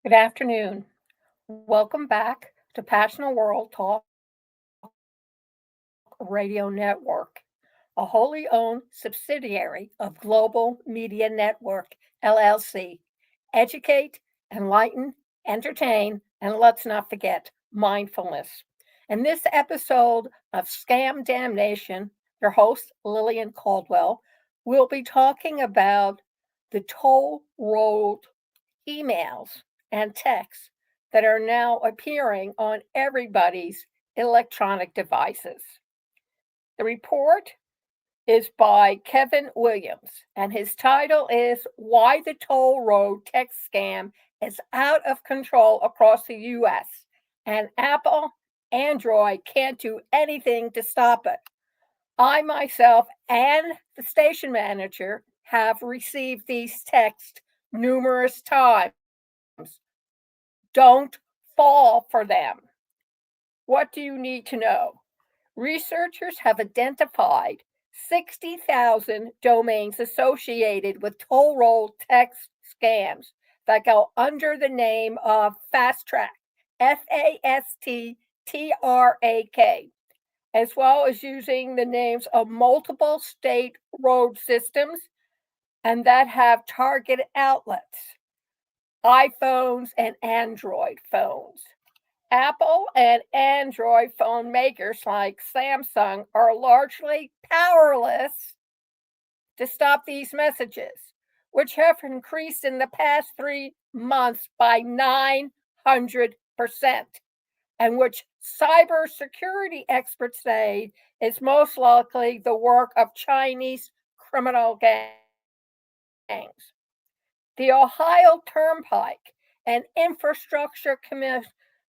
Good afternoon. Welcome back to Passionate World Talk Radio Network, a wholly owned subsidiary of Global Media Network, LLC. Educate, enlighten, entertain, and let's not forget mindfulness. In this episode of Scam DamNation, your host, Lillian Caldwell, will be talking about the toll road emails and texts that are now appearing on everybody's electronic devices. The report is by Kevin Williams, and his title is Why the Toll Road Text Scam is Out of Control Across the US, and Apple, Android can't do anything to stop it. I myself and the station manager have received these texts numerous times. Don't fall for them. What do you need to know? Researchers have identified 60,000 domains associated with toll road text scams that go under the name of Fast Track, FASTTRAK, as well as using the names of multiple state road systems and that have target outlets, iPhones and Android phones. Apple and Android phone makers like Samsung are largely powerless to stop these messages, which have increased in the past 3 months by 900%, and which cybersecurity experts say is most likely the work of Chinese criminal gangs. The Ohio Turnpike and Infrastructure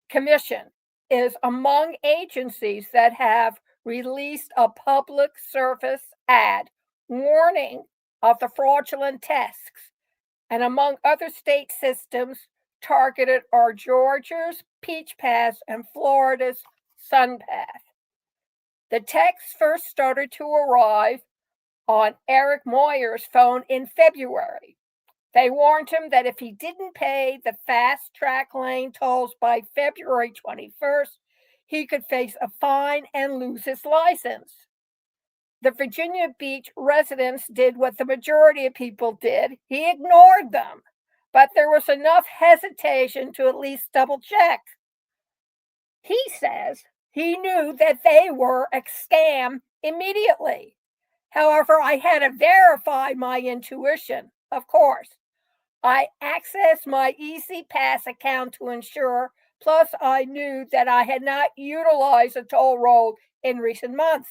Commission is among agencies that have released a public service ad warning of the fraudulent texts, and among other state systems targeted are Georgia's Peach Pass and Florida's Sun Path. The texts first started to arrive on Eric Moyer's phone in February. They warned him that if he didn't pay the fast track lane tolls by February 21st, he could face a fine and lose his license. The Virginia Beach residents did what the majority of people did. He ignored them, but there was enough hesitation to at least double check. He says he knew that they were a scam immediately. However, I had to verify my intuition, of course. I accessed my Easy Pass account to ensure, plus, I knew that I had not utilized a toll road in recent months.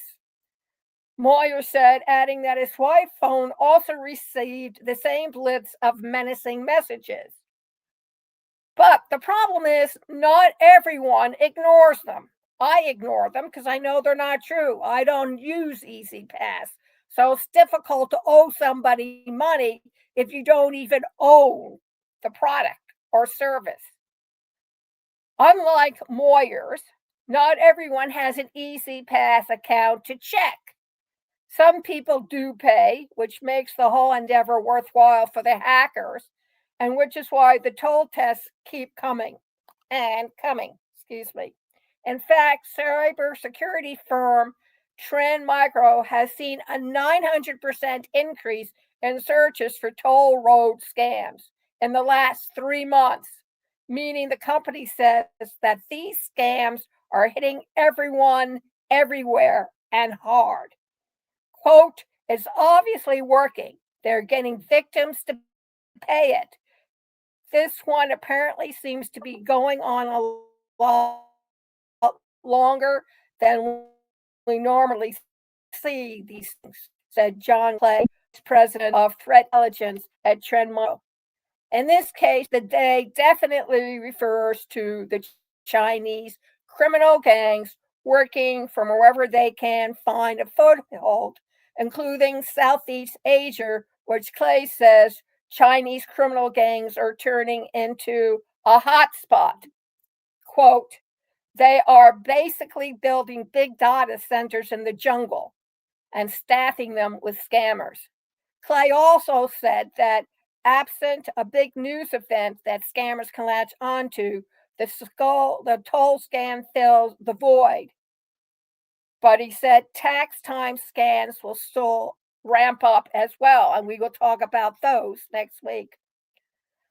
Moyer said, adding that his wife's phone also received the same blitz of menacing messages. But the problem is, not everyone ignores them. I ignore them because I know they're not true. I don't use Easy Pass. So it's difficult to owe somebody money if you don't even own the product or service. Unlike Moyer's, not everyone has an Easy Pass account to check. Some people do pay, which makes the whole endeavor worthwhile for the hackers, and which is why the toll tests keep coming and coming. Excuse me. In fact, cybersecurity firm Trend Micro has seen a 900% increase in searches for toll road scams in the last 3 months, meaning the company says that these scams are hitting everyone, everywhere, and hard. Quote, it's obviously working. They're getting victims to pay it. This one apparently seems to be going on a lot longer than we normally see these things, said John Clay, president of threat intelligence at Trendmo. In this case, the day definitely refers to the Chinese criminal gangs working from wherever they can find a foothold, including Southeast Asia, which Clay says Chinese criminal gangs are turning into a hotspot. Quote, they are basically building big data centers in the jungle and staffing them with scammers. Clay also said that absent a big news event that scammers can latch onto, the toll scam fills the void. But he said tax time scams will still ramp up as well, and we will talk about those next week.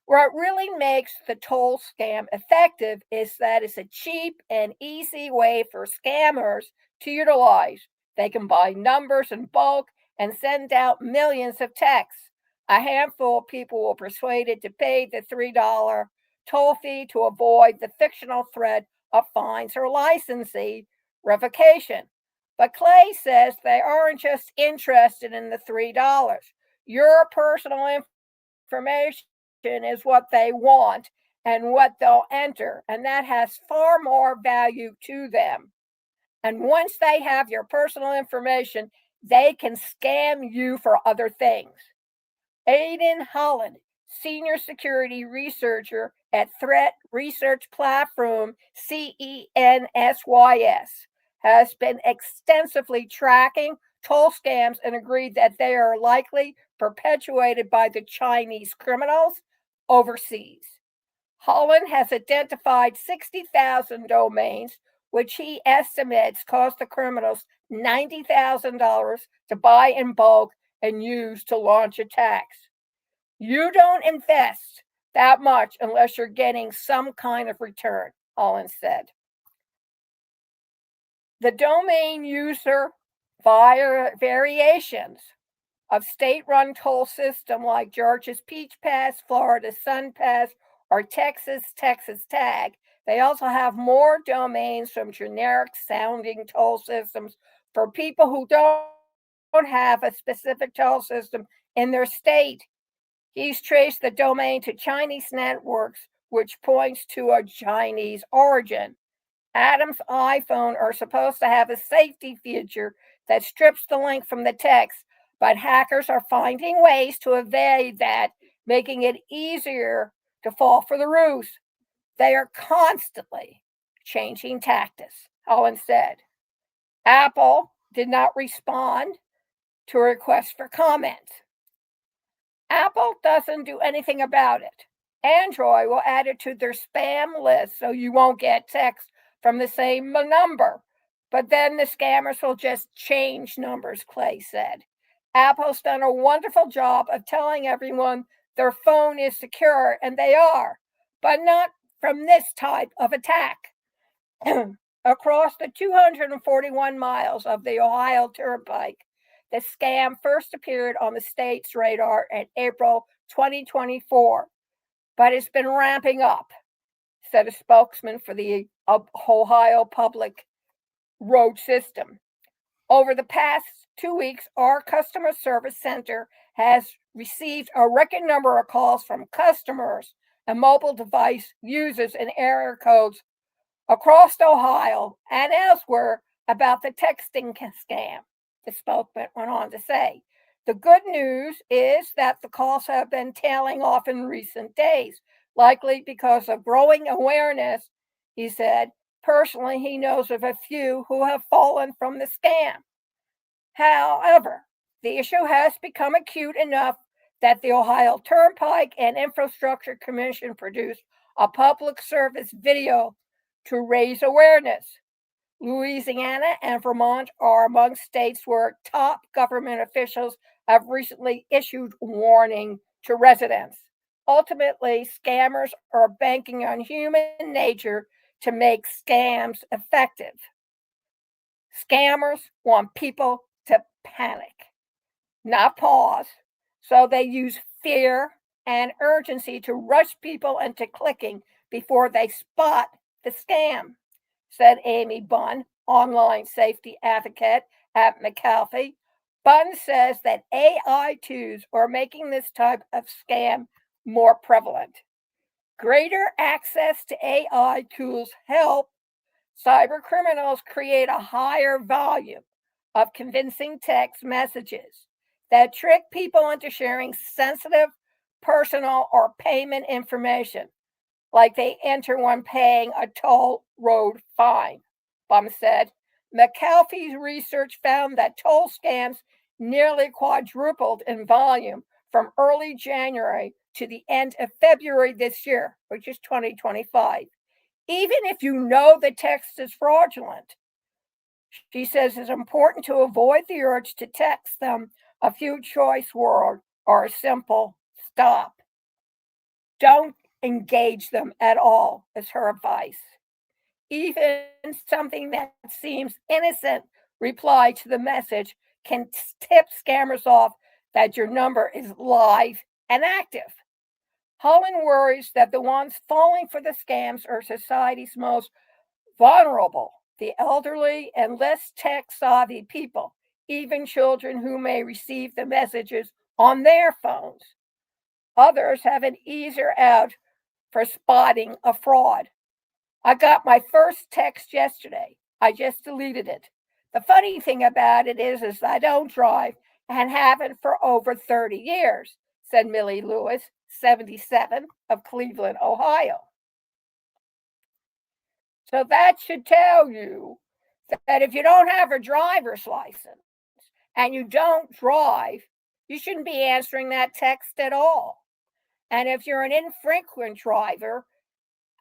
What really makes the toll scam effective is that it's a cheap and easy way for scammers to utilize. They can buy numbers in bulk and send out millions of texts. A handful of people were persuaded to pay the $3 toll fee to avoid the fictional threat of fines or licensee revocation. But Clay says they aren't just interested in the $3. Your personal information is what they want and what they'll enter, and that has far more value to them. And once they have your personal information, they can scam you for other things. Aidan Holland, senior security researcher at threat research platform CENSYS, has been extensively tracking toll scams and agreed that they are likely perpetuated by the Chinese criminals overseas. Holland has identified 60,000 domains, which he estimates cost the criminals $90,000 to buy in bulk and use to launch attacks. You don't invest that much unless you're getting some kind of return, Holland said. The domain user variations of state-run toll system like Georgia's Peach Pass, Florida's Sun Pass, or Texas Tag. They also have more domains from generic-sounding toll systems for people who don't have a specific toll system in their state. He's traced the domain to Chinese networks, which points to a Chinese origin. Adam's iPhone are supposed to have a safety feature that strips the link from the text, but hackers are finding ways to evade that, making it easier to fall for the ruse. They are constantly changing tactics, Holland said. Apple did not respond to a request for comment. Apple doesn't do anything about it. Android will add it to their spam list so you won't get texts from the same number. But then the scammers will just change numbers, Clay said. Apple's done a wonderful job of telling everyone their phone is secure, and they are, but not from this type of attack. Across the 241 miles of the Ohio Turnpike, the scam first appeared on the state's radar in April 2024, but it's been ramping up, said a spokesman for the Ohio Public Road System. Over the past 2 weeks, our customer service center has received a record number of calls from customers and mobile device users in area codes across Ohio and elsewhere about the texting scam, the spokesman went on to say. The good news is that the calls have been tailing off in recent days, likely because of growing awareness, he said. Personally, he knows of a few who have fallen from the scam. However, the issue has become acute enough that the Ohio Turnpike and Infrastructure Commission produced a public service video to raise awareness. Louisiana and Vermont are among states where top government officials have recently issued warning to residents. Ultimately, scammers are banking on human nature to make scams effective. Scammers want people to panic, not pause. So they use fear and urgency to rush people into clicking before they spot the scam, said Amy Bunn, online safety advocate at McAfee. Bunn says that AI tools are making this type of scam more prevalent. Greater access to AI tools help cyber criminals create a higher volume of convincing text messages that trick people into sharing sensitive, personal, or payment information, like they enter when paying a toll road fine, Bum said. McAfee's research found that toll scams nearly quadrupled in volume from early January to the end of February this year, which is 2025, even if you know the text is fraudulent. She says it's important to avoid the urge to text them a few choice words or a simple stop. Don't engage them at all, is her advice. Even something that seems innocent reply to the message can tip scammers off that your number is live and active. Holland worries that the ones falling for the scams are society's most vulnerable, the elderly and less tech savvy people, even children who may receive the messages on their phones. Others have an easier out for spotting a fraud. I got my first text yesterday. I just deleted it. The funny thing about it is I don't drive and haven't for over 30 years, said Millie Lewis, 77, of Cleveland, Ohio. So that should tell you that if you don't have a driver's license and you don't drive, you shouldn't be answering that text at all. And if you're an infrequent driver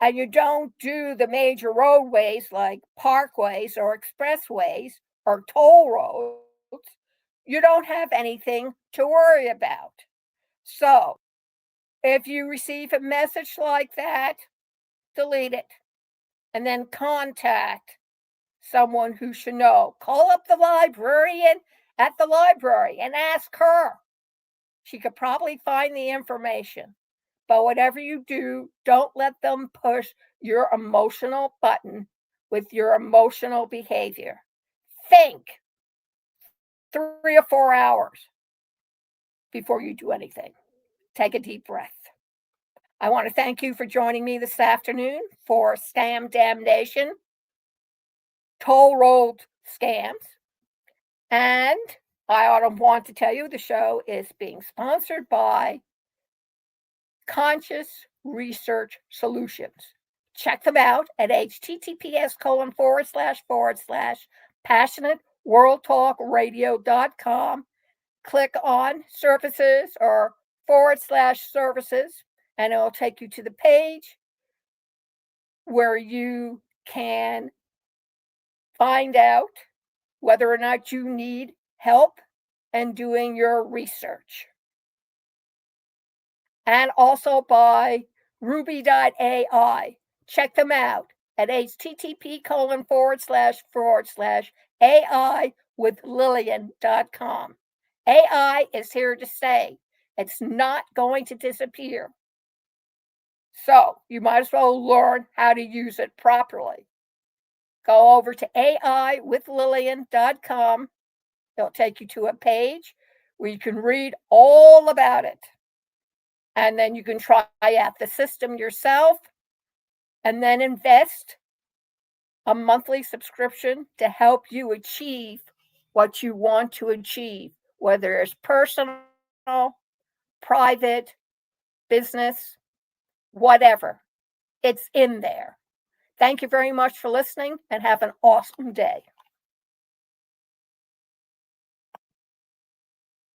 and you don't do the major roadways like parkways or expressways or toll roads, you don't have anything to worry about. So if you receive a message like that, delete it and then contact someone who should know. Call up the librarian at the library and ask her. She could probably find the information. But whatever you do, don't let them push your emotional button with your emotional behavior. Think 3 or 4 hours before you do anything. Take a deep breath. I want to thank you for joining me this afternoon for Scam DamNation, toll road scams. And I want to tell you the show is being sponsored by Conscious Research Solutions. Check them out at https://passionateworldtalkradio.com. Click on services or /services, and it'll take you to the page where you can find out whether or not you need help in doing your research. And also by Ruby.ai. Check them out at http://AI-with-Lillian.com. AI is here to stay. It's not going to disappear. So you might as well learn how to use it properly. Go over to AI-with-Lillian.com. It'll take you to a page where you can read all about it. And then you can try out the system yourself and then invest a monthly subscription to help you achieve what you want to achieve, whether it's personal, private, business, whatever. It's in there. Thank you very much for listening and have an awesome day.